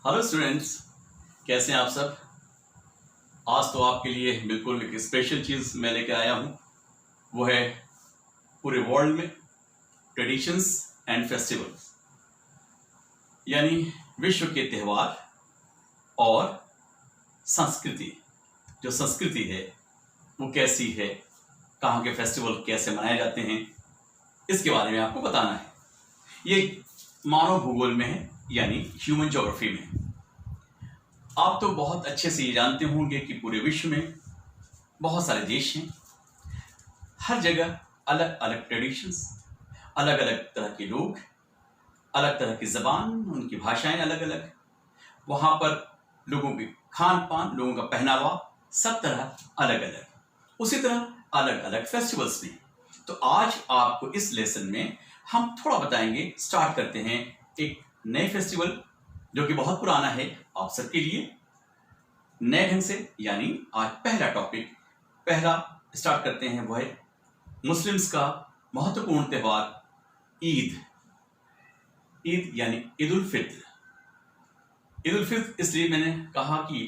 Hello students, कैसे हैं आप सब। आज तो आपके लिए बिल्कुल एक स्पेशल चीज़ मैं लेकर आया हूँ। वो है पूरे वर्ल्ड में ट्रेडिशंस एंड फेस्टिवल्स, यानी विश्व के त्यौहार और संस्कृति। जो संस्कृति है वो कैसी है, कहाँ के फेस्टिवल कैसे मनाए जाते हैं, इसके बारे में आपको बताना है। ये मानव भूगोल में है, यानी ह्यूमन ज्योग्राफी में। आप तो बहुत अच्छे से ये जानते होंगे कि पूरे विश्व में बहुत सारे देश हैं। हर जगह अलग अलग ट्रेडिशंस, अलग अलग तरह के लोग, अलग तरह की ज़बान, उनकी भाषाएं अलग अलग। वहाँ पर लोगों के खान पान, लोगों का पहनावा, सब तरह अलग अलग। उसी तरह अलग अलग फेस्टिवल्स भी। तो आज आपको इस लेसन में हम थोड़ा बताएंगे। स्टार्ट करते हैं एक नए फेस्टिवल जो कि बहुत पुराना है आप सबके लिए, नए ढंग से। यानी आज पहला टॉपिक, पहला स्टार्ट करते हैं, वो है मुस्लिम्स का महत्वपूर्ण त्यौहार ईद। ईद यानी ईद उल फित्र। ईद उल फित्र इसलिए मैंने कहा कि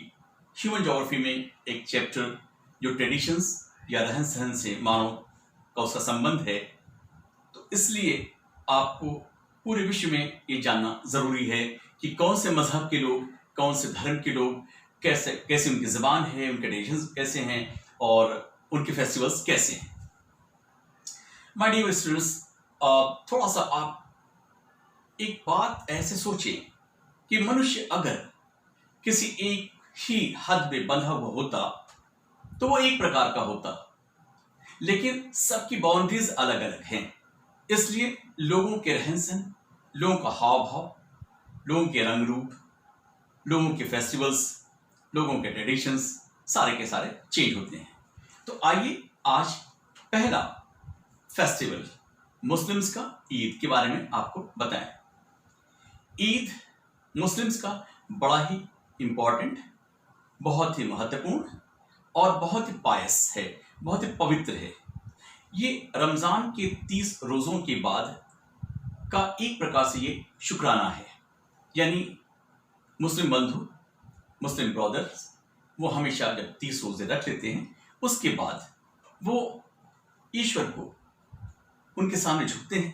ह्यूमन ज्योग्राफी में एक चैप्टर जो ट्रेडिशंस या रहन सहन से मानव का उसका संबंध है, तो इसलिए आपको पूरे विश्व में ये जानना जरूरी है कि कौन से मजहब के लोग, कौन से धर्म के लोग, कैसे कैसे उनकी ज़बान है, उनके ट्रेडिशंस कैसे हैं और उनके फेस्टिवल्स कैसे हैं। माय डियर स्टूडेंट्स, थोड़ा सा आप एक बात ऐसे सोचें कि मनुष्य अगर किसी एक ही हद में बंधा हुआ होता तो वो एक प्रकार का होता, लेकिन सबकी बाउंड्रीज अलग अलग हैं। इसलिए लोगों के रहन सहन, लोगों का हाव भाव, लोगों के रंग रूप, लोगों के फेस्टिवल्स, लोगों के ट्रेडिशंस सारे के सारे चेंज होते हैं। तो आइए आज पहला फेस्टिवल मुस्लिम्स का ईद के बारे में आपको बताएं। ईद मुस्लिम्स का बड़ा ही इंपॉर्टेंट, बहुत ही महत्वपूर्ण और बहुत ही पायस है, बहुत ही पवित्र है। ये रमज़ान के 30 रोज़ों के बाद का एक प्रकार से ये शुक्राना है। यानी मुस्लिम बंधु, मुस्लिम ब्रदर्स, वो हमेशा जब 30 रोज़े रख लेते हैं, उसके बाद वो ईश्वर को उनके सामने झुकते हैं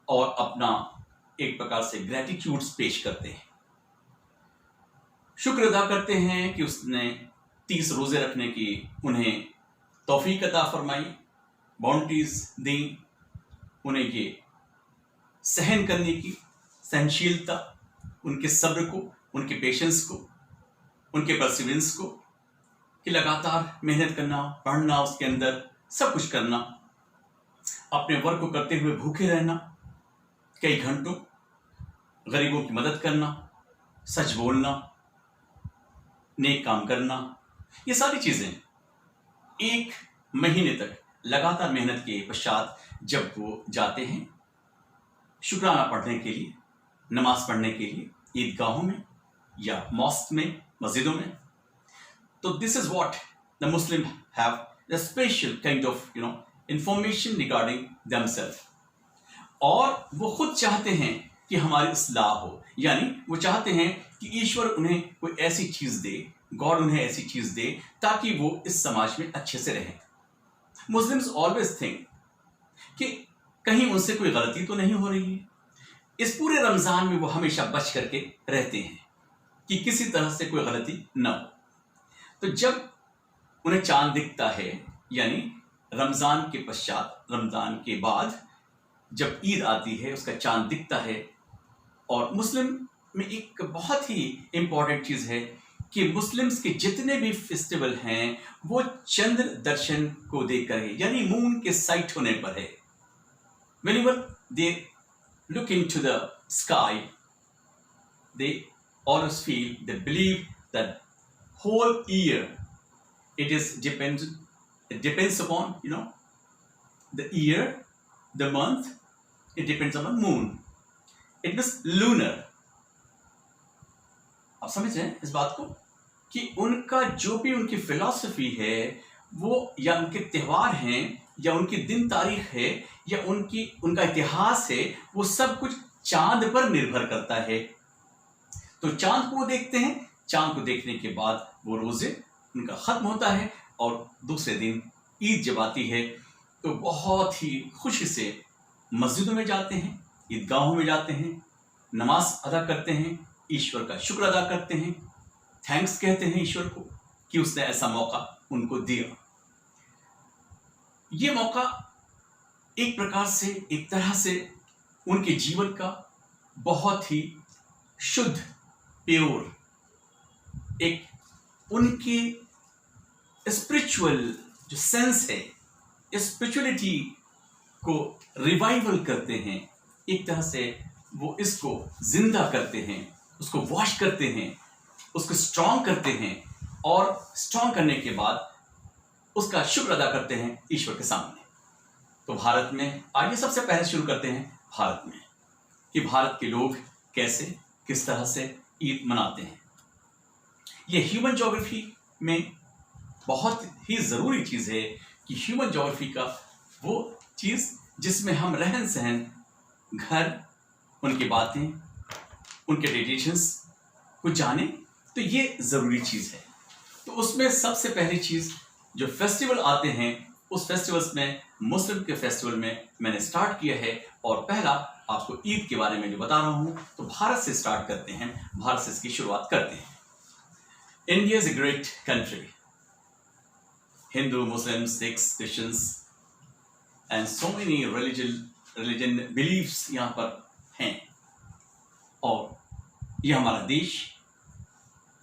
और अपना एक प्रकार से ग्रेटिट्यूड्स पेश करते हैं, शुक्र अदा करते हैं कि उसने 30 रोज़े रखने की उन्हें तौफीक अता फरमाई, बाउंड्रीज दी, उन्हें ये सहन करने की सहनशीलता, उनके सब्र को, उनके पेशेंस को, उनके परसिवेंस को, कि लगातार मेहनत करना, पढ़ना, उसके अंदर सब कुछ करना, अपने वर्क को करते हुए भूखे रहना, कई घंटों गरीबों की मदद करना, सच बोलना, नेक काम करना, ये सारी चीज़ें एक महीने तक लगातार मेहनत के पश्चात जब वो जाते हैं शुक्राना पढ़ने के लिए, नमाज पढ़ने के लिए ईदगाहों में या मॉस्क में, मस्जिदों में, तो this is what the Muslim have the special kind of information regarding themselves. और वो खुद चाहते हैं कि हमारी इस्लाह हो, यानी वो चाहते हैं कि ईश्वर उन्हें कोई ऐसी चीज़ दे, गॉड उन्हें ऐसी चीज़ दे ताकि वो इस समाज में अच्छे से रहें। मुस्लिम्स ऑलवेज थिंक कि कहीं उनसे कोई गलती तो नहीं हो रही है। इस पूरे रमज़ान में वो हमेशा बच करके रहते हैं कि किसी तरह से कोई गलती न हो। तो जब उन्हें चांद दिखता है, यानी रमज़ान के पश्चात, रमज़ान के बाद जब ईद आती है, उसका चांद दिखता है। और मुस्लिम में एक बहुत ही इम्पॉर्टेंट चीज़ है कि मुस्लिम्स के जितने भी फेस्टिवल हैं वो चंद्र दर्शन को देखकर है, यानी मून के साइट होने पर है। Whenever they look into the sky, they always feel, they believe that whole year it depends upon the year, the month, it depends on the moon. It means lunar. आप समझ रहे हैं इस बात को कि उनका जो भी उनकी फिलॉसफी है वो, या उनके त्यौहार हैं, या उनकी दिन तारीख है, या उनका इतिहास है, वो सब कुछ चांद पर निर्भर करता है। तो चांद को देखते हैं, चांद को देखने के बाद वो रोजे उनका खत्म होता है और दूसरे दिन ईद जब आती है तो बहुत ही खुशी से मस्जिदों में जाते हैं, ईदगाहों में जाते हैं, नमाज अदा करते हैं, ईश्वर का शुक्र अदा करते हैं, थैंक्स कहते हैं ईश्वर को कि उसने ऐसा मौका उनको दिया। ये मौका एक प्रकार से, एक तरह से उनके जीवन का बहुत ही शुद्ध, प्योर, एक उनके स्पिरिचुअल जो सेंस है, स्पिरिचुअलिटी को रिवाइवल करते हैं। एक तरह से वो इसको जिंदा करते हैं, उसको वॉश करते हैं, उसको स्ट्रांग करते हैं और स्ट्रांग करने के बाद उसका शुक्र अदा करते हैं ईश्वर के सामने। तो भारत में आइए सबसे पहले शुरू करते हैं भारत में कि भारत के लोग कैसे, किस तरह से ईद मनाते हैं। ये ह्यूमन ज्योग्राफी में बहुत ही ज़रूरी चीज़ है कि ह्यूमन ज्योग्राफी का वो चीज़ जिसमें हम रहन सहन, घर, उनकी बातें, उनके ट्रेडिशंस को जाने, तो ये ज़रूरी चीज़ है। तो उसमें सबसे पहली चीज़ जो फेस्टिवल आते हैं, उस फेस्टिवल्स में मुस्लिम के फेस्टिवल में मैंने स्टार्ट किया है और पहला आपको ईद के बारे में जो बता रहा हूँ तो भारत से स्टार्ट करते हैं, भारत से इसकी शुरुआत करते हैं। India is a great country. Hindu, Muslim, Sikhs, Christians and so many religion believes यहाँ पर हैं और यह हमारा देश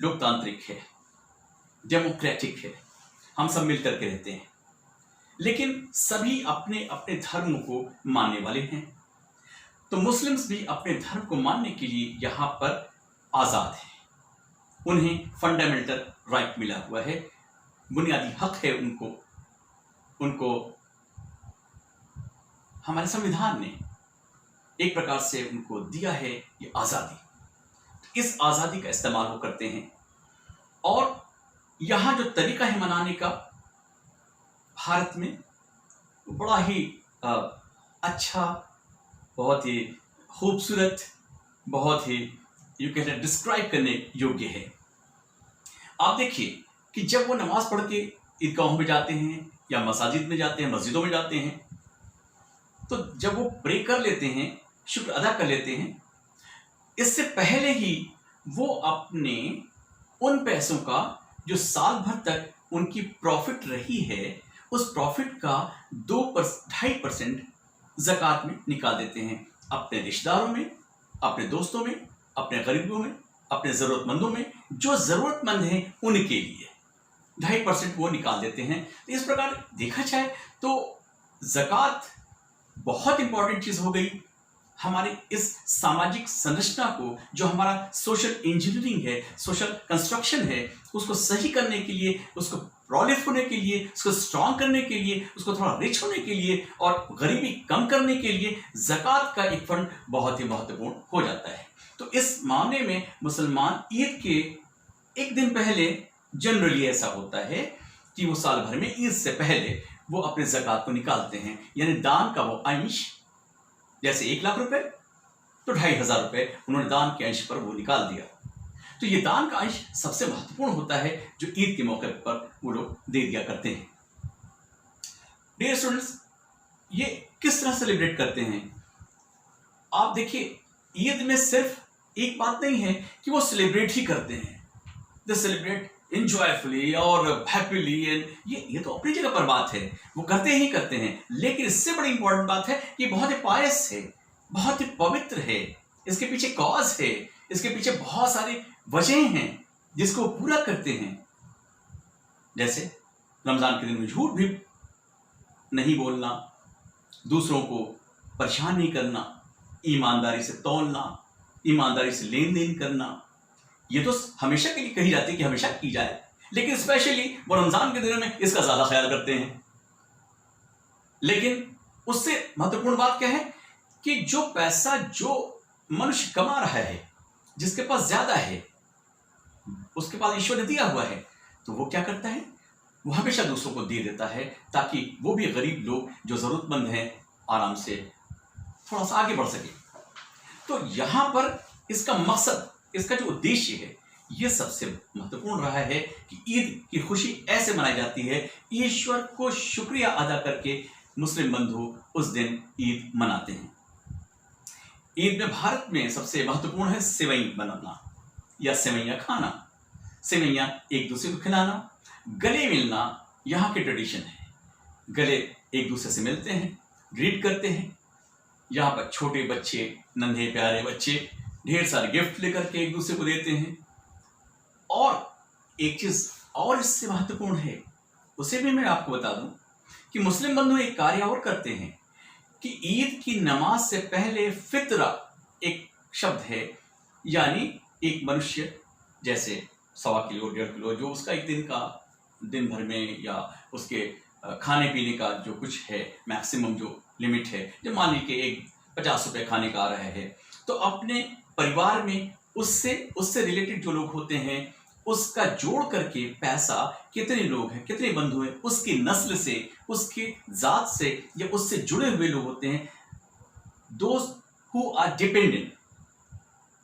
लोकतांत्रिक है, डेमोक्रेटिक है, हम सब मिलकर के रहते हैं, लेकिन सभी अपने अपने धर्म को मानने वाले हैं। तो मुस्लिम्स भी अपने धर्म को मानने के लिए यहाँ पर आज़ाद हैं, उन्हें फंडामेंटल राइट मिला हुआ है, बुनियादी हक है उनको हमारे संविधान ने एक प्रकार से उनको दिया है ये आज़ादी। इस आज़ादी का इस्तेमाल वो करते हैं और यहाँ जो तरीका है मनाने का भारत में बड़ा ही अच्छा, बहुत ही खूबसूरत, बहुत ही यू कैन डिस्क्राइब करने योग्य है। आप देखिए कि जब वो नमाज पढ़ के ईदगाहों में जाते हैं या मसाजिद में जाते हैं, मस्जिदों में जाते हैं, तो जब वो प्रे कर लेते हैं, शुक्र अदा कर लेते हैं, इससे पहले ही वो अपने उन पैसों का जो साल भर तक उनकी प्रॉफिट रही है, उस प्रॉफिट का 2.5% ज़कात में निकाल देते हैं, अपने रिश्तेदारों में, अपने दोस्तों में, अपने गरीबों में, अपने ज़रूरतमंदों में, जो ज़रूरतमंद हैं उनके लिए 2.5% वो निकाल देते हैं। इस प्रकार देखा जाए तो ज़कात बहुत इंपॉर्टेंट चीज़ हो गई हमारे इस सामाजिक संरचना को, जो हमारा सोशल इंजीनियरिंग है, सोशल कंस्ट्रक्शन है, उसको सही करने के लिए, उसको प्रोलिफ होने के लिए, उसको स्ट्रॉन्ग करने के लिए, उसको थोड़ा रिच होने के लिए और गरीबी कम करने के लिए ज़कात का एक फंड बहुत ही महत्वपूर्ण हो जाता है। तो इस मामले में मुसलमान ईद के एक दिन पहले जनरली ऐसा होता है कि वो साल भर में ईद से पहले वो अपने ज़कात को निकालते हैं, यानी दान का वो अंश, जैसे 1 लाख रुपए तो 2,500 रुपए उन्होंने दान के अंश पर वो निकाल दिया। तो ये दान का अंश सबसे महत्वपूर्ण होता है जो ईद के मौके पर वो लोग दे दिया करते हैं। डियर स्टूडेंट्स, ये किस तरह सेलिब्रेट करते हैं? आप देखिए, ईद में सिर्फ एक बात नहीं है कि वो सेलिब्रेट ही करते हैं, दे सेलिब्रेट इंजॉयफुली और हैप्पीली, एंड ये तो अपनी जगह पर बात है, वो करते ही करते हैं, लेकिन इससे बड़ी इंपॉर्टेंट बात है कि बहुत ही पायस है, बहुत ही पवित्र है, इसके पीछे कॉज है, इसके पीछे बहुत सारी वजह हैं जिसको वो पूरा करते हैं। जैसे रमजान के दिन में झूठ भी नहीं बोलना, दूसरों को परेशान नहीं करना, ईमानदारी से तौलना, ईमानदारी से लेन देन करना, ये तो हमेशा के लिए कही जाती है कि हमेशा की जाए, लेकिन स्पेशली वो रमजान के दिनों में इसका ज्यादा ख्याल करते हैं। लेकिन उससे महत्वपूर्ण बात क्या है कि जो पैसा जो मनुष्य कमा रहा है, जिसके पास ज्यादा है, उसके पास ईश्वर ने दिया हुआ है, तो वो क्या करता है, वो हमेशा दूसरों को दे देता है ताकि वो भी गरीब लोग जो जरूरतमंद हैं आराम से थोड़ा सा आगे बढ़ सके। तो यहां पर इसका मकसद इसका जो उद्देश्य है ये सबसे महत्वपूर्ण रहा है कि ईद की खुशी ऐसे मनाई जाती है, ईश्वर को शुक्रिया अदा करके मुस्लिम बंधु उस दिन ईद मनाते हैं। ईद में भारत में सबसे महत्वपूर्ण है सेवई बनाना या सेवैयां खाना। सेवैयां एक दूसरे को खिलाना, गले मिलना यहाँ के ट्रेडिशन है। गले एक दूसरे से मिलते हैं, ग्रीट करते हैं। यहाँ पर छोटे बच्चे, नन्हे प्यारे बच्चे ढेर सारे गिफ्ट लेकर के एक दूसरे को देते हैं। और एक चीज और इससे महत्वपूर्ण है, उसे भी मैं आपको बता दूं कि मुस्लिम बंधु एक कार्य और करते हैं कि ईद की नमाज से पहले फितरा एक शब्द है, यानी एक मनुष्य जैसे 1.25 किलो 1.5 किलो जो उसका एक दिन का, दिन भर में या उसके खाने पीने का जो कुछ है मैक्सिमम जो लिमिट है, जो मान लीजिए एक 50 रुपये खाने का आ रहा है, तो अपने परिवार में उससे रिलेटेड जो लोग होते हैं उसका जोड़ करके पैसा कितने लोग हैं, कितने बंधु हैं, उसकी नस्ल से, उसकी जात से या उससे जुड़े हुए लोग होते हैं, दोज हु आर डिपेंडेंट,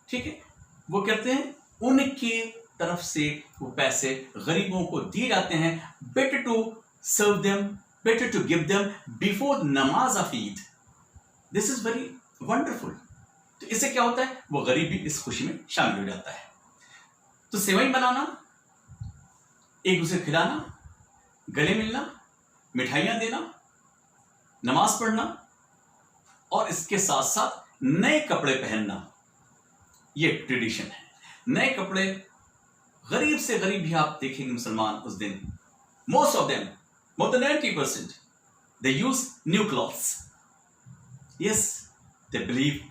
ठीक है, वो कहते हैं उनके तरफ से वो पैसे गरीबों को दिए जाते हैं। Better to serve them, better to give them before namaz of Eid. This is very wonderful. तो इससे क्या होता है, वो गरीब भी इस खुशी में शामिल हो जाता है। तो सेवई बनाना, एक दूसरे खिलाना, गले मिलना, मिठाइयां देना, नमाज पढ़ना और इसके साथ साथ नए कपड़े पहनना, ये ट्रेडिशन है। नए कपड़े, गरीब से गरीब भी आप देखेंगे मुसलमान उस दिन, most of them, more than 90%, they use new clothes. Yes, they believe,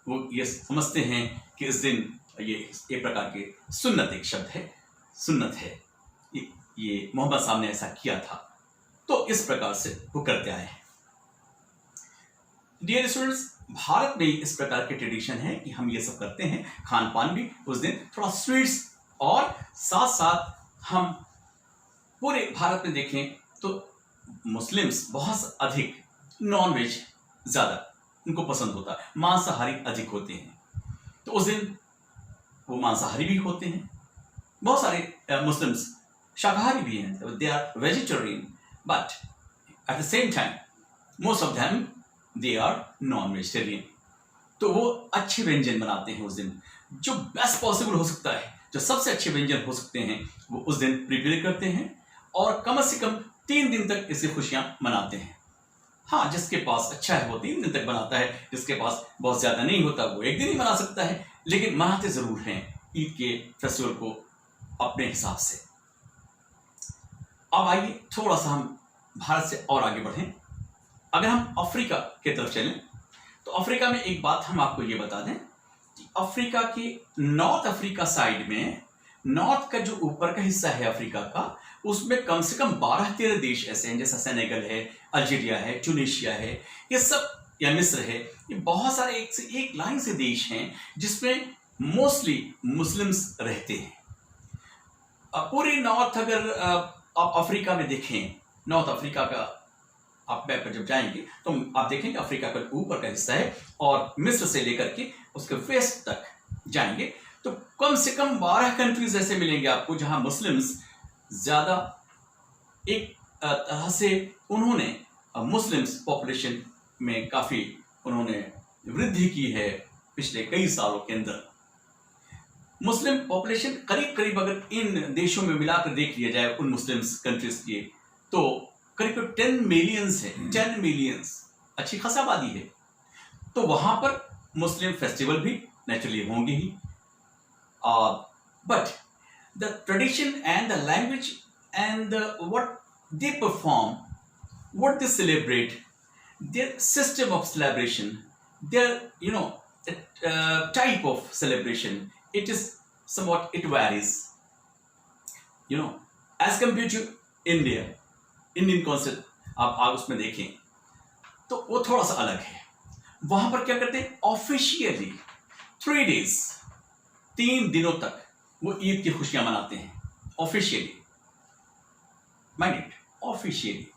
वो ये समझते हैं कि इस दिन ये एक प्रकार के सुन्नत, एक शब्द है, सुन्नत है, ये मोहम्मद साहब ने ऐसा किया था, तो इस प्रकार से वो करते आए हैं। डियर स्टूडेंट्स, भारत में इस प्रकार के ट्रेडिशन है कि हम ये सब करते हैं। खान पान भी उस दिन थोड़ा स्वीट्स, और साथ साथ हम पूरे भारत में देखें तो मुस्लिम्स बहुत अधिक नॉन वेज ज्यादा उनको पसंद होता है, मांसाहारी अधिक होते हैं। तो उस दिन वो मांसाहारी भी होते हैं। बहुत सारे मुस्लिम्स शाकाहारी भी हैं, they are vegetarian, but at the same time most of them they are non vegetarian. तो वो अच्छे व्यंजन बनाते हैं उस दिन, जो बेस्ट पॉसिबल हो सकता है, जो सबसे अच्छे व्यंजन हो सकते हैं वो उस दिन प्रिपेयर करते हैं और कम से कम 3 दिन तक इसे खुशियां मनाते हैं। हाँ, जिसके पास अच्छा है वो 3 दिन तक बनाता है, जिसके पास बहुत ज्यादा नहीं होता वो 1 दिन ही मना सकता है, लेकिन मनाते जरूर हैं ईद के फेस्टिवल को अपने हिसाब से। अब आइए थोड़ा सा हम भारत से और आगे बढ़ें। अगर हम अफ्रीका की तरफ चलें तो अफ्रीका में एक बात हम आपको ये बता दें कि अफ्रीका के नॉर्थ अफ्रीका साइड में, नॉर्थ का जो ऊपर का हिस्सा है अफ्रीका का, उसमें कम से कम 12-13 देश ऐसे हैं, जैसा सेनेगल है, अल्जीरिया है, ट्यूनीशिया है, ये सब, या मिस्र है, ये बहुत सारे एक से एक लाइन से देश हैं जिसमें मोस्टली मुस्लिम्स रहते हैं। पूरी नॉर्थ, अगर आप अफ्रीका में देखें, नॉर्थ अफ्रीका का आप मैप पर जब जाएंगे तो आप देखेंगे अफ्रीका का ऊपर का हिस्सा है और मिस्र से लेकर के उसके वेस्ट तक जाएंगे तो कम से कम 12 कंट्रीज ऐसे मिलेंगे आपको जहां मुस्लिम्स ज्यादा, एक तरह से उन्होंने मुस्लिम्स पॉपुलेशन में काफी उन्होंने वृद्धि की है पिछले कई सालों के अंदर। मुस्लिम पॉपुलेशन करीब करीब अगर इन देशों में मिलाकर देख लिया जाए उन मुस्लिम्स कंट्रीज की, तो करीब 10 मिलियंस है, 10 मिलियंस, अच्छी खासा आबादी है। तो वहां पर मुस्लिम फेस्टिवल भी नेचुरली होंगे ही, but the tradition and the language and what they perform, what they celebrate, their system of celebration, their type of celebration, it is somewhat, it varies, as compared to Indian concept आप उसमें देखें तो वो थोड़ा सा अलग है। वहां पर क्या करते हैं, ऑफिशियली 3 days, 3 दिनों तक वो ईद की खुशियां मनाते हैं, officially, mind it, officially.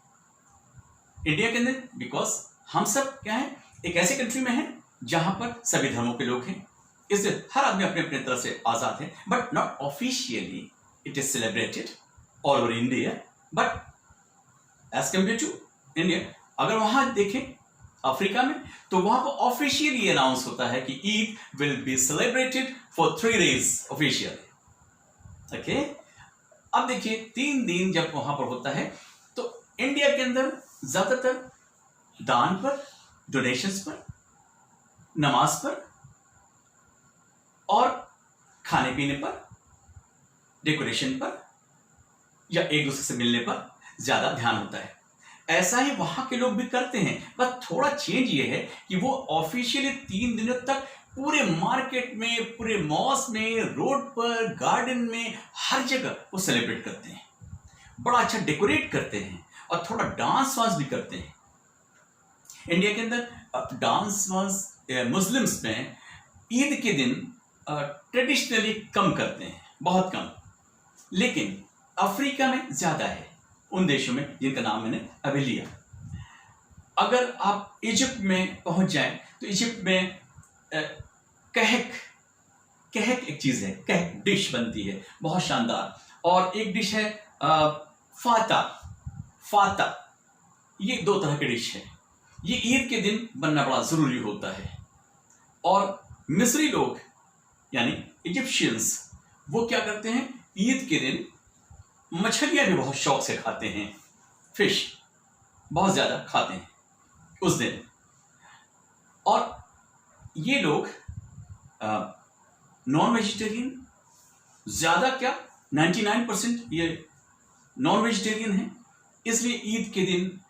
India के अंदर बिकॉज हम सब क्या है, एक ऐसे कंट्री में हैं जहां पर सभी धर्मों के लोग हैं, इससे हर आदमी अपने अपने तरह से आजाद है, but not officially it is celebrated all over India, but as compare to India. अगर वहां देखें अफ्रीका में, तो वहां पर ऑफिशियली अनाउंस होता है कि Eid will be celebrated for 3 days officially. Okay, अब देखिए 3 दिन जब वहां पर होता है, तो इंडिया के अंदर ज्यादातर दान पर, डोनेशंस पर, नमाज पर और खाने पीने पर, डेकोरेशन पर या एक दूसरे से मिलने पर ज्यादा ध्यान होता है। ऐसा ही वहां के लोग भी करते हैं, बस थोड़ा चेंज ये है कि वो ऑफिशियली 3 दिनों तक पूरे मार्केट में, पूरे मॉल्स में, रोड पर, गार्डन में, हर जगह वो सेलिब्रेट करते हैं, बड़ा अच्छा डेकोरेट करते हैं और थोड़ा डांस वांस भी करते हैं। इंडिया के अंदर डांस वांस मुस्लिम्स में ईद के दिन ट्रेडिशनली कम करते हैं, बहुत कम, लेकिन अफ्रीका में ज्यादा है, उन देशों में जिनका नाम मैंने अभी लिया। अगर आप इजिप्ट में पहुंच जाएं, तो इजिप्ट में कहक एक चीज है, कहक डिश बनती है बहुत शानदार, और एक डिश है फाता। ये 2 तरह की डिश है, ये ईद के दिन बनना बड़ा जरूरी होता है। और मिस्री लोग यानी इजिप्शियंस, वो क्या करते हैं, ईद के दिन मछलियां भी बहुत शौक से खाते हैं, फिश बहुत ज्यादा खाते हैं उस दिन। और ये लोग नॉन वेजिटेरियन, ज्यादा क्या 99% ये नॉन वेजिटेरियन है, इसलिए ईद के दिन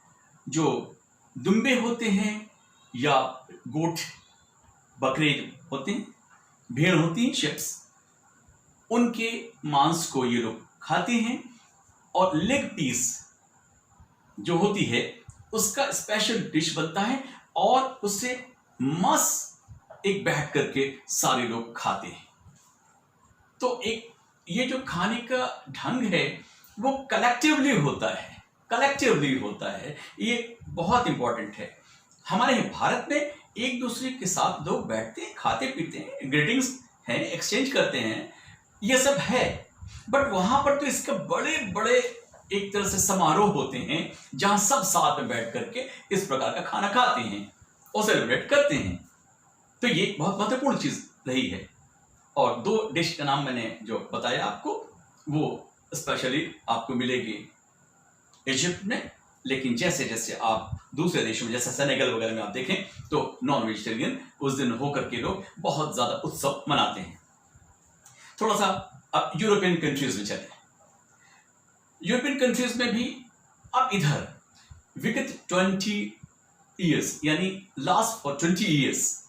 जो दुम्बे होते हैं या गोट बकरे होते हैं, भेड़ होती हैं, शिप्स, उनके मांस को ये लोग खाते हैं। और लेग पीस जो होती है उसका स्पेशल डिश बनता है, और उससे मस्त एक बैठ करके सारे लोग खाते हैं। तो एक ये जो खाने का ढंग है वो कलेक्टिवली होता है, ये बहुत इंपॉर्टेंट है। हमारे भारत में एक दूसरे के साथ लोग बैठते हैं, खाते पीते हैं, ग्रीटिंग्स हैं, एक्सचेंज करते हैं, ये सब है, बट वहां पर तो इसका बड़े बड़े एक तरह से समारोह होते हैं जहां सब साथ में बैठ करके इस प्रकार का खाना खाते हैं और सेलिब्रेट करते हैं। तो ये बहुत महत्वपूर्ण चीज रही है। और 2 डिश का नाम मैंने जो बताया आपको, वो स्पेशली आपको मिलेगी इजिप्ट में, लेकिन जैसे जैसे आप दूसरे देशों में, जैसे सेनेगल वगैरह में आप देखें, तो नॉन वेजिटेरियन उस दिन होकर के लोग बहुत ज्यादा उत्सव मनाते हैं। थोड़ा सा अब यूरोपियन कंट्रीज में चले। यूरोपियन कंट्रीज में भी अब इधर विगत 20 ईयर्स, यानी लास्ट फॉर 20 ईयर्स,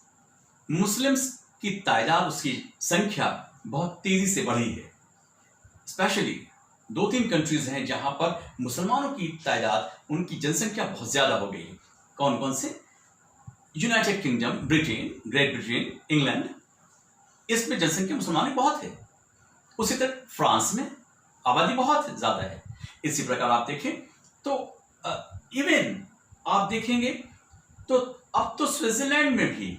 मुस्लिम्स की तादाद, उसकी संख्या बहुत तेजी से बढ़ी है। स्पेशली 2-3 कंट्रीज हैं जहां पर मुसलमानों की तादाद, उनकी जनसंख्या बहुत ज्यादा हो गई है। कौन कौन से? United kingdom, Britain, great Britain, England, इसमें जनसंख्या मुसलमानों बहुत है। उसी तरह फ्रांस में आबादी बहुत ज्यादा है। इसी प्रकार आप देखें तो इवन आप देखेंगे तो अब तो स्विट्जरलैंड में भी,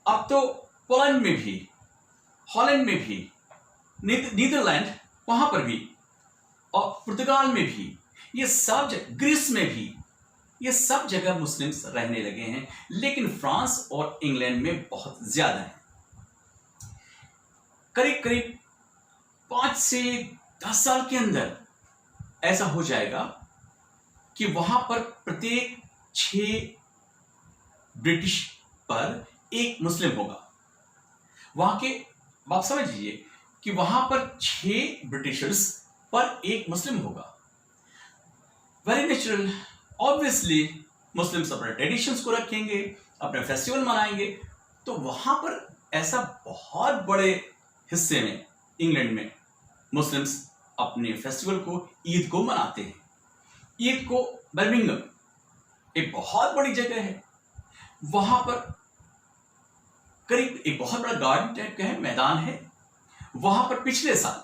अब तो पोलैंड में भी, हॉलैंड में भी, नीदरलैंड वहां पर भी, और पुर्तगाल में भी, ये सब जगह, ग्रीस में भी, ये सब जगह मुस्लिम्स रहने लगे हैं, लेकिन फ्रांस और इंग्लैंड में बहुत ज्यादा है। करीब करीब 5 से 10 साल के अंदर ऐसा हो जाएगा कि वहां पर प्रत्येक 6 ब्रिटिश पर 1 मुस्लिम होगा। वहां के, आप समझ लीजिए कि वहां पर 6 ब्रिटिशर्स पर 1 मुस्लिम होगा। वेरी नेचुरल, ऑब्वियसली मुस्लिम्स अपने ट्रेडिशंस को रखेंगे, अपने फेस्टिवल मनाएंगे, तो वहां पर ऐसा बहुत बड़े हिस्से में इंग्लैंड में मुस्लिम्स अपने फेस्टिवल को, ईद को मनाते हैं। ईद को बर्मिंघम एक बहुत बड़ी जगह है, वहां पर करीब एक बहुत बड़ा गार्डन टाइप का है, मैदान है, वहां पर पिछले साल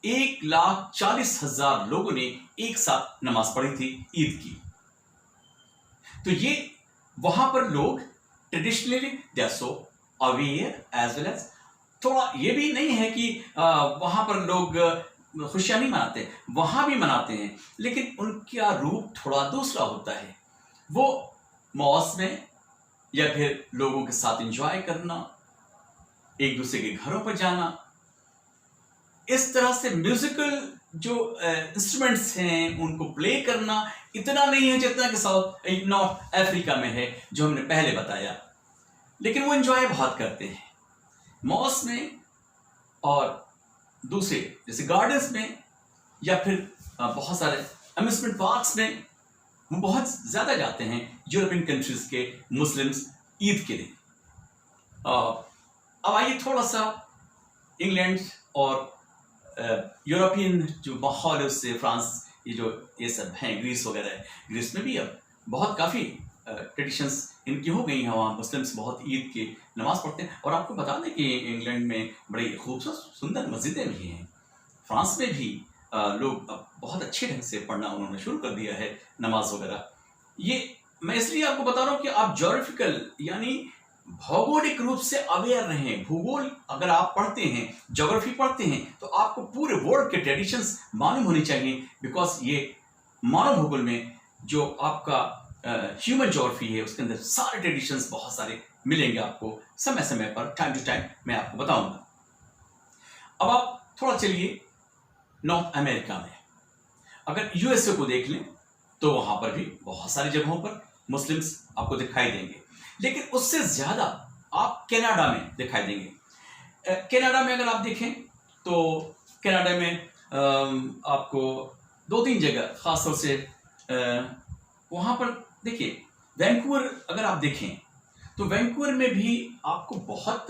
1,40,000 लोगों ने एक साथ नमाज पढ़ी थी ईद की। तो ये वहां पर लोग traditionally they are so aware as well as थोड़ा ये भी नहीं है कि वहां पर लोग खुशियां नहीं मनाते, वहां भी मनाते हैं, लेकिन उनका रूप थोड़ा दूसरा होता है। वो मौज में या फिर लोगों के साथ एंजॉय करना, एक दूसरे के घरों पर जाना, इस तरह से म्यूजिकल जो इंस्ट्रूमेंट्स हैं उनको प्ले करना इतना नहीं है जितना कि साउथ नॉर्थ अफ्रीका में है, जो हमने पहले बताया। लेकिन वो एंजॉय बहुत करते हैं मॉल्स में और दूसरे जैसे गार्डन्स में या फिर बहुत सारे अम्यूजमेंट पार्क्स में वो बहुत ज़्यादा जाते हैं यूरोपियन कंट्रीज के मुस्लिम्स ईद के दिन। अब आइए थोड़ा सा इंग्लैंड और यूरोपियन जो माहौल है उससे, फ्रांस ये सब हैं, ग्रीस वगैरह है, ग्रीस में भी अब बहुत काफ़ी ट्रेडिशंस इनकी हो गई हैं। वहाँ मुस्लिम्स बहुत ईद की नमाज पढ़ते हैं। और आपको बता दें कि इंग्लैंड में बड़ी खूबसूरत सुंदर मस्जिदें भी हैं। फ्रांस में भी लोग अब बहुत अच्छे ढंग से पढ़ना उन्होंने शुरू कर दिया है, नमाज वगैरह। ये मैं इसलिए आपको बता रहा हूँ कि आप ज्योग्राफिकल यानी भौगोलिक रूप से अवेयर रहें। भूगोल अगर आप पढ़ते हैं, ज्योग्राफी पढ़ते हैं, तो आपको पूरे वर्ल्ड के ट्रेडिशंस मालूम होनी चाहिए, बिकॉज ये मानव भूगोल में जो आपका ह्यूमन ज्योग्राफी है उसके अंदर सारे ट्रेडिशंस बहुत सारे मिलेंगे आपको समय समय पर, टाइम टू टाइम मैं आपको बताऊंगा। अब आप थोड़ा चलिए नॉर्थ अमेरिका में, अगर यूएसए को देख लें तो वहां पर भी बहुत सारी जगहों पर मुस्लिम्स आपको दिखाई देंगे, लेकिन उससे ज्यादा आप कनाडा में दिखाई देंगे। कनाडा में अगर आप देखें तो कनाडा में आपको 2-3 जगह खासतौर से वहां पर देखिए, वैंकूवर अगर आप देखें तो वैंकूवर में भी आपको बहुत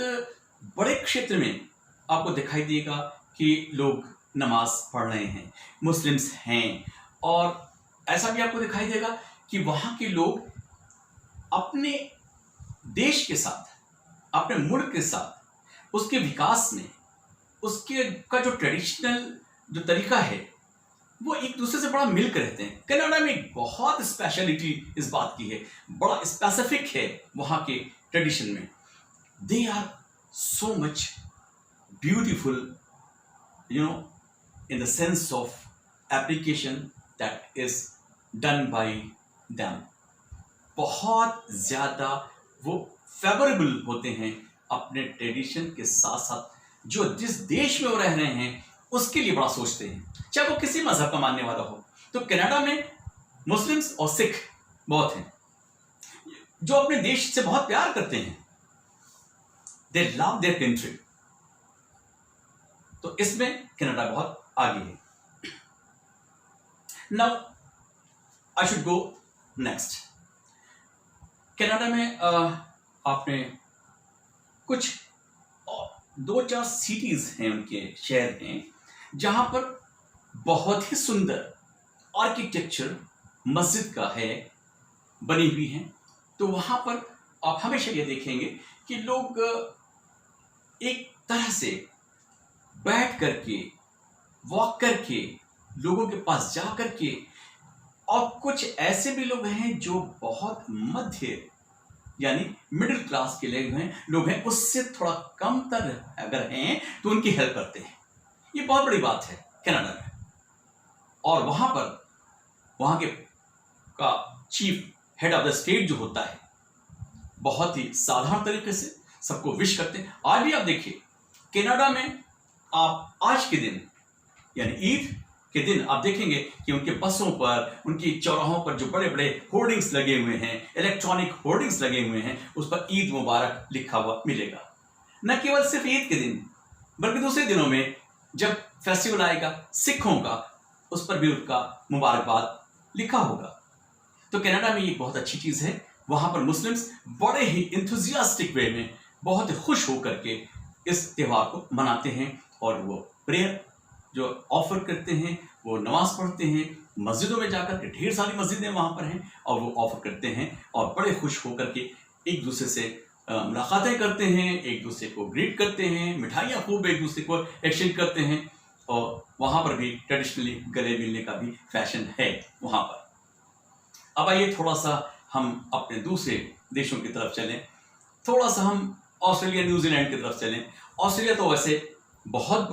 बड़े क्षेत्र में आपको दिखाई देगा कि लोग नमाज पढ़ रहे हैं, मुस्लिम्स हैं। और ऐसा भी आपको दिखाई देगा कि वहां के लोग अपने देश के साथ, अपने मुल्क के साथ, उसके विकास में उसके का जो ट्रेडिशनल जो तरीका है वो एक दूसरे से बड़ा मिलकर रहते हैं। कनाडा में एक बहुत स्पेशलिटी इस बात की है, बड़ा स्पेसिफिक है वहां के ट्रेडिशन में। They are so much beautiful, you know, in the sense of application that is done by them। बहुत ज़्यादा वो फेवरेबल होते हैं अपने ट्रेडिशन के साथ साथ जो जिस देश में वो रह रहे हैं उसके लिए बड़ा सोचते हैं, चाहे वो किसी मजहब का मानने वाला हो। तो कनाडा में मुस्लिम्स और सिख बहुत हैं जो अपने देश से बहुत प्यार करते हैं। दे लव देयर कंट्री। तो इसमें कनाडा बहुत आगे है। Now I should go next. Canada में आपने कुछ 2-4 सिटीज हैं, उनके शहर हैं जहां पर बहुत ही सुंदर आर्किटेक्चर मस्जिद का है, बनी हुई है। तो वहां पर आप हमेशा ये देखेंगे कि लोग एक तरह से बैठ करके, वॉक करके, लोगों के पास जा करके, और कुछ ऐसे भी लोग हैं जो बहुत मध्य यानी मिडिल क्लास के लोग हैं, उससे थोड़ा कम तर अगर हैं तो उनकी हेल्प करते हैं। ये बहुत बड़ी बात है कनाडा में। और वहां पर वहां के का chief head of the state जो होता है बहुत ही साधारण तरीके से सबको विश करते हैं। आज भी आप देखिए कनाडा में, आप आज के दिन यानी ईद के दिन आप देखेंगे कि उनके बसों पर, उनकी चौराहों पर जो बड़े बड़े होर्डिंग्स लगे हुए हैं, इलेक्ट्रॉनिक होर्डिंग्स लगे हुए हैं, उस पर ईद मुबारक लिखा हुआ मिलेगा। न केवल सिर्फ ईद के दिन बल्कि दूसरे दिनों में जब फेस्टिवल आएगा सिखों का, उस पर भी उसका मुबारकबाद लिखा होगा। तो कनाडा में ये बहुत अच्छी चीज है। वहां पर मुस्लिम्स बड़े ही इंथुजियास्टिक वे में बहुत ही खुश होकर के इस त्यौहार को मनाते हैं और वो प्रेयर जो ऑफर करते हैं, वो नमाज पढ़ते हैं मस्जिदों में जाकर के। ढेर सारी मस्जिदें वहां पर हैं और वो ऑफर करते हैं और बड़े खुश होकर के एक दूसरे से मुलाकातें करते हैं, एक दूसरे को ग्रीट करते हैं, मिठाइयाँ खूब एक दूसरे को एक्सचेंज करते हैं। और वहां पर भी ट्रेडिशनली गले मिलने का भी फैशन है वहां पर। अब आइए थोड़ा सा हम अपने दूसरे देशों की तरफ चलें, थोड़ा सा हम ऑस्ट्रेलिया न्यूजीलैंड की तरफ चलें। ऑस्ट्रेलिया तो वैसे बहुत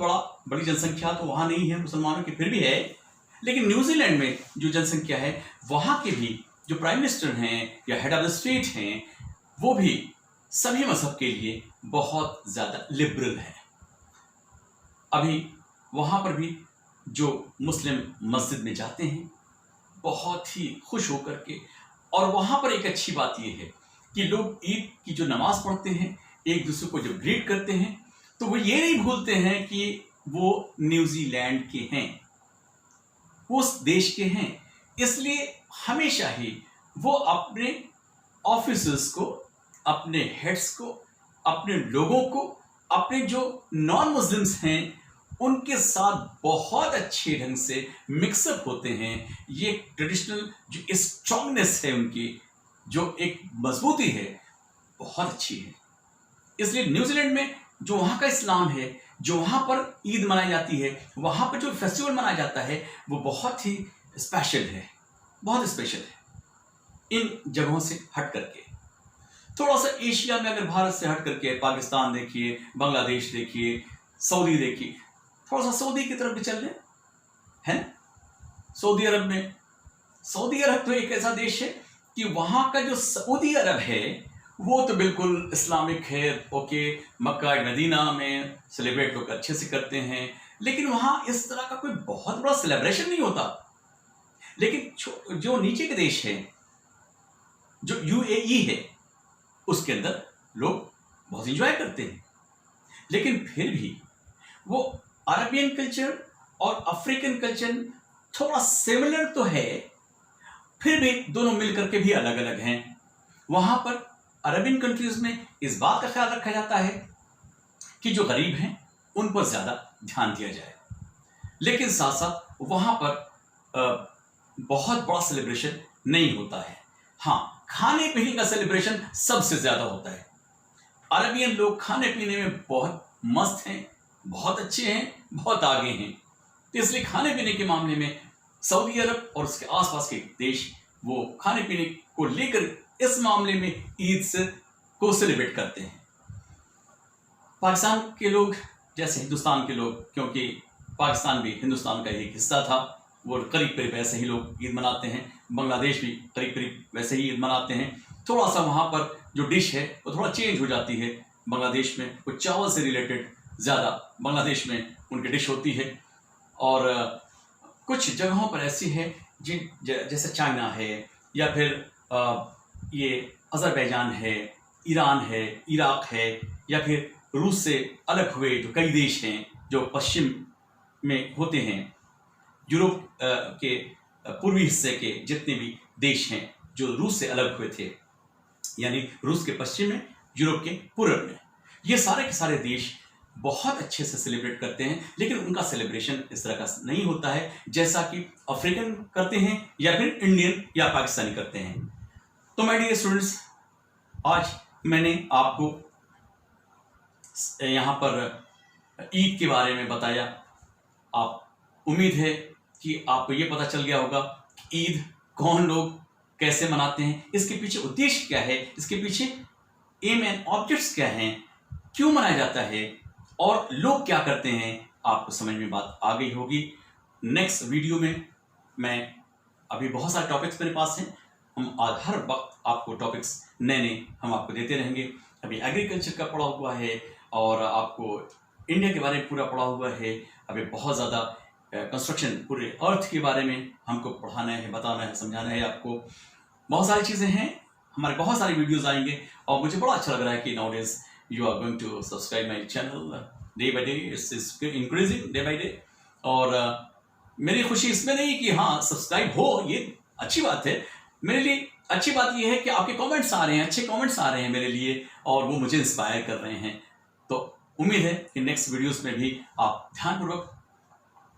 बड़ी जनसंख्या तो वहाँ नहीं है मुसलमानों की, फिर भी है। लेकिन न्यूजीलैंड में जो जनसंख्या है वहाँ के भी जो प्राइम मिनिस्टर हैं या हेड ऑफ द स्टेट हैं वो भी सभी मजहब के लिए बहुत ज़्यादा लिबरल है। अभी वहाँ पर भी जो मुस्लिम मस्जिद में जाते हैं बहुत ही खुश होकर के, और वहाँ पर एक अच्छी बात यह है कि लोग ईद की जो नमाज पढ़ते हैं, एक दूसरे को जब ग्रीट करते हैं तो वो ये नहीं भूलते हैं कि वो न्यूजीलैंड के हैं, वो उस देश के हैं। इसलिए हमेशा ही वो अपने ऑफिसर्स को, अपने हेड्स को, अपने लोगों को, अपने जो नॉन मुस्लिम्स हैं उनके साथ बहुत अच्छे ढंग से मिक्सअप होते हैं। ये ट्रेडिशनल जो स्ट्रांगनेस है उनकी, जो एक मजबूती है, बहुत अच्छी है। इसलिए न्यूजीलैंड में जो वहाँ का इस्लाम है, जो वहाँ पर ईद मनाई जाती है, वहाँ पर जो फेस्टिवल मनाया जाता है वो बहुत ही स्पेशल है, बहुत स्पेशल है। इन जगहों से हट करके थोड़ा सा एशिया में, अगर भारत से हट करके पाकिस्तान देखिए, बांग्लादेश देखिए, सऊदी देखिए, थोड़ा सा सऊदी की तरफ भी चल लें, है ना। सऊदी अरब में, सऊदी अरब तो एक ऐसा देश है कि वहाँ का जो सऊदी अरब है वो तो बिल्कुल इस्लामिक है। ओके, मक्का मदीना में सेलिब्रेट लोग अच्छे से करते हैं, लेकिन वहाँ इस तरह का कोई बहुत बड़ा सेलिब्रेशन नहीं होता। लेकिन जो नीचे के देश है, जो यूएई है, उसके अंदर लोग बहुत इंजॉय करते हैं। लेकिन फिर भी वो अरबियन कल्चर और अफ्रीकन कल्चर थोड़ा सिमिलर तो है, फिर भी दोनों मिलकर के भी अलग अलग हैं। वहाँ पर अरबियन कंट्रीज में इस बात का ख्याल रखा जाता है कि जो गरीब हैं उन पर ज़्यादा ध्यान दिया जाए, लेकिन साथ साथ वहाँ पर बहुत बड़ा सेलिब्रेशन नहीं होता है। हाँ, खाने पीने का सेलिब्रेशन सबसे ज़्यादा होता है। अरबियन लोग खाने पीने में बहुत मस्त हैं, बहुत अच्छे हैं, बहुत आगे हैं। तो इसलिए खाने पीने के मामले में सऊदी अरब और उसके आसपास के देश वो खाने पीने को लेकर इस मामले में ईद को सेलिब्रेट करते हैं। पाकिस्तान के लोग जैसे हिंदुस्तान के लोग, क्योंकि पाकिस्तान भी हिंदुस्तान का एक हिस्सा था, वो करीब करीब वैसे ही लोग ईद मनाते हैं। बांग्लादेश भी करीब करीब वैसे ही ईद मनाते हैं। थोड़ा सा वहाँ पर जो डिश है वो थोड़ा चेंज हो जाती है। बांग्लादेश में वो चावल से रिलेटेड ज़्यादा बांग्लादेश में उनकी डिश होती है, और कुछ जगहों पर ऐसी है जैसे चाइना है, या फिर ये अज़रबैजान है, ईरान है, इराक है, या फिर रूस से अलग हुए जो कई देश हैं जो पश्चिम में होते हैं। यूरोप के पूर्वी हिस्से के जितने भी देश हैं जो रूस से अलग हुए थे, यानी रूस के पश्चिम में, यूरोप के पूर्व में, ये सारे के सारे देश बहुत अच्छे से सेलिब्रेट करते हैं। लेकिन उनका सेलिब्रेशन इस तरह का नहीं होता है जैसा कि अफ्रीकन करते हैं या फिर इंडियन या पाकिस्तानी करते हैं। तो माय डियर स्टूडेंट्स, आज मैंने आपको यहाँ पर ईद के बारे में बताया। आप उम्मीद है कि आपको ये पता चल गया होगा कि ईद कौन लोग कैसे मनाते हैं, इसके पीछे उद्देश्य क्या है, इसके पीछे एम एंड ऑब्जेक्ट्स क्या हैं, क्यों मनाया जाता है और लोग क्या करते हैं। आपको समझ में बात आ गई होगी। नेक्स्ट वीडियो में मैं, अभी बहुत सारे टॉपिक्स मेरे पास हैं, हम आज हर वक्त आपको टॉपिक्स नए नए हम आपको देते रहेंगे। अभी एग्रीकल्चर का पढ़ा हुआ है और आपको इंडिया के बारे में पूरा पढ़ा हुआ है। अभी बहुत ज़्यादा कंस्ट्रक्शन, पूरे अर्थ के बारे में हमको पढ़ाना है, बताना है, समझाना है आपको। बहुत सारी चीज़ें हैं, हमारे बहुत सारे वीडियोस आएंगे, और मुझे बड़ा अच्छा लग रहा है कि nowadays you are going to subscribe my channel day by day, it's increasing day by day. और मेरी खुशी इसमें नहीं कि हाँ सब्सक्राइब हो, ये अच्छी बात है। मेरे लिए अच्छी बात ये है कि आपके कमेंट्स आ रहे हैं, अच्छे कमेंट्स आ रहे हैं मेरे लिए, और वो मुझे इंस्पायर कर रहे हैं। तो उम्मीद है कि नेक्स्ट वीडियोस में भी आप ध्यानपूर्वक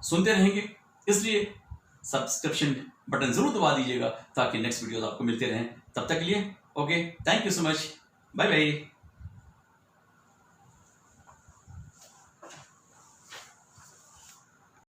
सुनते रहेंगे, इसलिए सब्सक्रिप्शन बटन जरूर दबा दीजिएगा ताकि नेक्स्ट वीडियोस आपको मिलते रहें। तब तक के लिए okay, thank you so much, bye bye.